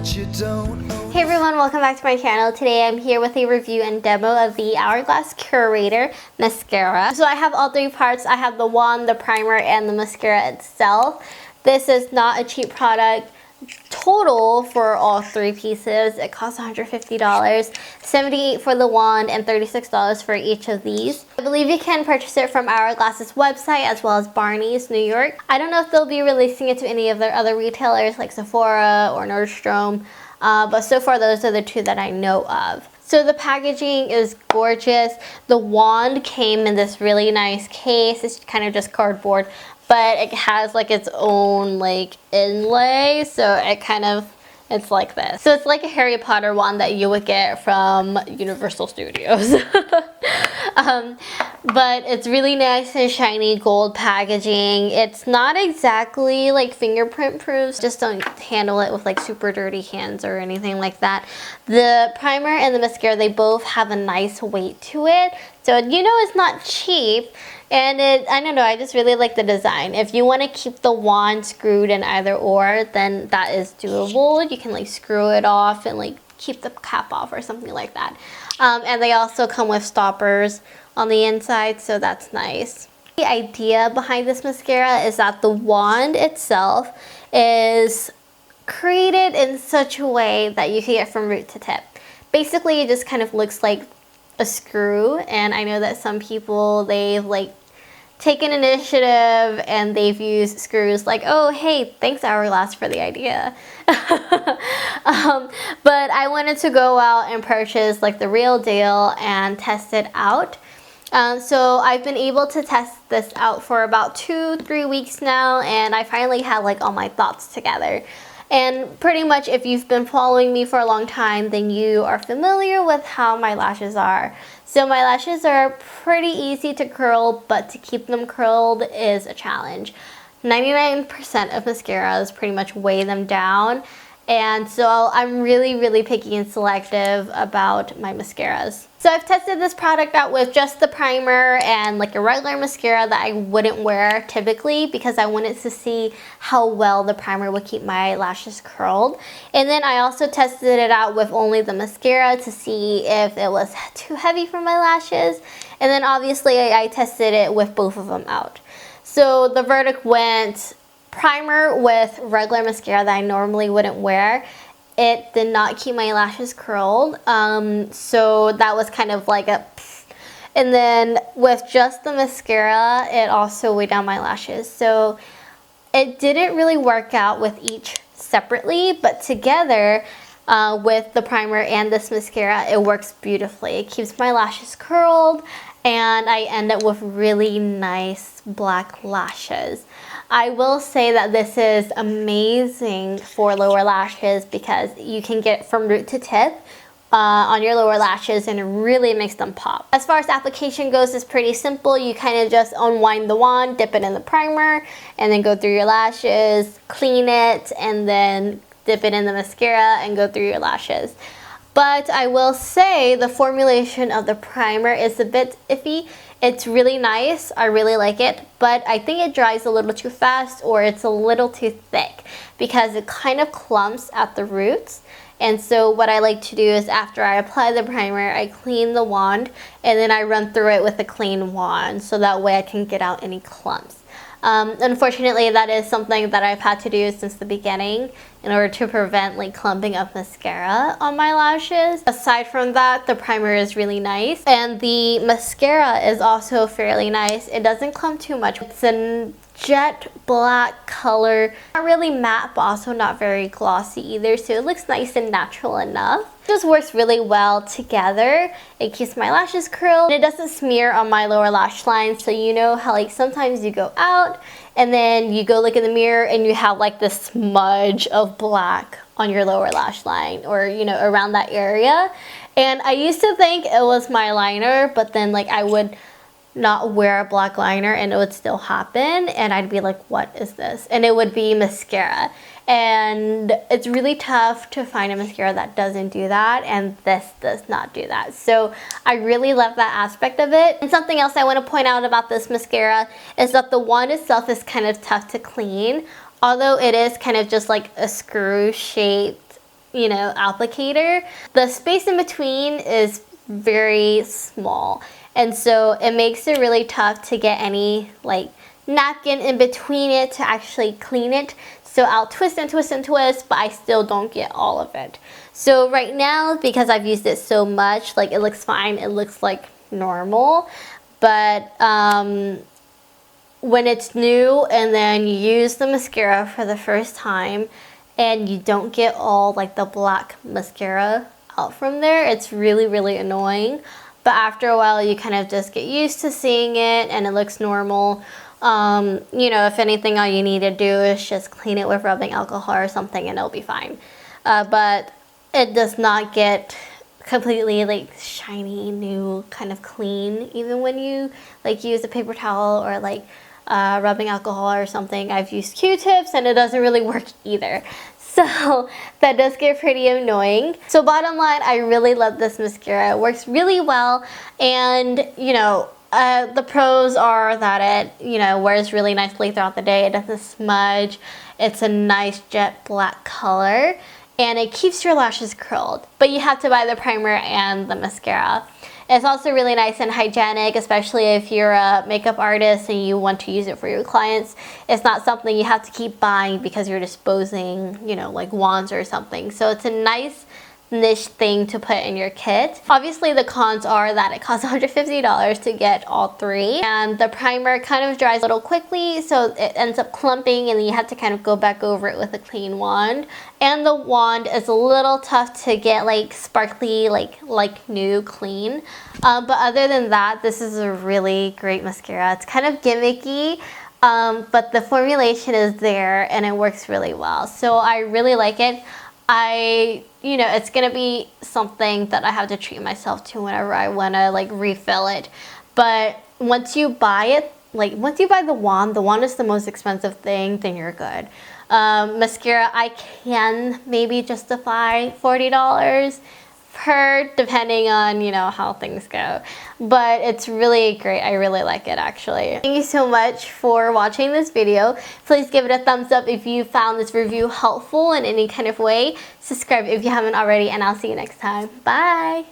but you don't know. Hey everyone, welcome back to my channel. Today I'm here with a review and demo of the Hourglass Curator mascara. So I have all three parts. I have the wand, the primer, and the mascara itself. This is not a cheap product. Total for all three pieces, it costs $150, $78 for the wand, and $36 for each of these. I believe you can purchase it from Hourglass's website as well as Barney's, New York. I don't know if they'll be releasing it to any of their other retailers like Sephora or Nordstrom, but so far those are the two that I know of. So the packaging is gorgeous. The wand came in this really nice case. It's kind of just cardboard, but it has like its own like inlay, so it's like this. So it's like a Harry Potter wand that you would get from Universal Studios. But it's really nice and shiny gold packaging. It's not exactly like fingerprint proof. Just don't handle it with like super dirty hands or anything like that. The primer and the mascara, they both have a nice weight to it. So you know it's not cheap. And I don't know, I just really like the design. If you want to keep the wand screwed in either or, then that is doable. You can like screw it off and like keep the cap off or something like that. And they also come with stoppers on the inside, so that's nice. The idea behind this mascara is that the wand itself is created in such a way that you can get from root to tip. Basically, it just kind of looks like a screw, and I know that some people, they've like taken initiative and they've used screws like, oh hey, thanks Hourglass for the idea. But I wanted to go out and purchase like the real deal and test it out. So I've been able to test this out for about 2-3 weeks now, and I finally had like all my thoughts together. And pretty much if you've been following me for a long time, then you are familiar with how my lashes are. So my lashes are pretty easy to curl, but to keep them curled is a challenge. 99% of mascaras pretty much weigh them down. And so I'm really picky and selective about my mascaras. So I've tested this product out with just the primer and like a regular mascara that I wouldn't wear typically, because I wanted to see how well the primer would keep my lashes curled. And then I also tested it out with only the mascara to see if it was too heavy for my lashes. And then obviously I tested it with both of them out. So the verdict went primer with regular mascara that I normally wouldn't wear. It did not keep my lashes curled, so that was kind of like a pfft. And then with just the mascara, it also weighed down my lashes. So it didn't really work out with each separately, but together with the primer and this mascara, it works beautifully. It keeps my lashes curled, and I end up with really nice black lashes. I will say that this is amazing for lower lashes because you can get from root to tip on your lower lashes, and it really makes them pop. As far as application goes, it's pretty simple. You kind of just unwind the wand, dip it in the primer, and then go through your lashes, clean it, and then dip it in the mascara and go through your lashes. But I will say the formulation of the primer is a bit iffy. It's really nice, I really like it, but I think it dries a little too fast, or it's a little too thick because it kind of clumps at the roots. And so what I like to do is after I apply the primer, I clean the wand and then I run through it with a clean wand, so that way I can get out any clumps. Unfortunately, that is something that I've had to do since the beginning in order to prevent like clumping of mascara on my lashes. Aside from that, the primer is really nice, and the mascara is also fairly nice. It doesn't clump too much. It's a jet black color, not really matte, but also not very glossy either, so it looks nice and natural enough. It just works really well together. It keeps my lashes curled, and it doesn't smear on my lower lash line. So you know how like sometimes you go out and then you go look in the mirror and you have like this smudge of black on your lower lash line, or you know, around that area. And I used to think it was my liner, but then like I would not wear a black liner and it would still happen, and I'd be like, what is this? And it would be mascara. And it's really tough to find a mascara that doesn't do that, and this does not do that. So I really love that aspect of it. And something else I want to point out about this mascara is that the wand itself is kind of tough to clean. Although it is kind of just like a screw shaped, you know, applicator, the space in between is very small. And so it makes it really tough to get any like napkin in between it to actually clean it. So I'll twist and twist and twist, but I still don't get all of it. So right now, because I've used it so much, like it looks fine, it looks like normal. But when it's new and then you use the mascara for the first time and you don't get all like the black mascara out from there, it's really, really annoying. But after a while, you kind of just get used to seeing it and it looks normal. You know, if anything, all you need to do is just clean it with rubbing alcohol or something and it'll be fine. But it does not get completely like shiny, new, kind of clean, even when you like use a paper towel or like rubbing alcohol or something. I've used Q-tips and it doesn't really work either. So that does get pretty annoying. So bottom line, I really love this mascara. It works really well, and you know, the pros are that it, you know, wears really nicely throughout the day. It doesn't smudge. It's a nice jet black color, and it keeps your lashes curled. But you have to buy the primer and the mascara. It's also really nice and hygienic, especially if you're a makeup artist and you want to use it for your clients. It's not something you have to keep buying because you're disposing, you know, like wands or something. So it's a nice niche thing to put in your kit. Obviously the cons are that it costs $150 to get all three, and the primer kind of dries a little quickly, so it ends up clumping and then you have to kind of go back over it with a clean wand. And the wand is a little tough to get like sparkly, like new, clean. But other than that, this is a really great mascara. It's kind of gimmicky, but the formulation is there and it works really well. So I really like it. You know, it's gonna be something that I have to treat myself to whenever I wanna like refill it. But once you buy it, like once you buy the wand is the most expensive thing, then you're good. Mascara, I can maybe justify $40 per, depending on, you know, how things go. But it's really great. I really like it, actually. Thank you so much for watching this video. Please give it a thumbs up if you found this review helpful in any kind of way. Subscribe if you haven't already, and I'll see you next time. Bye!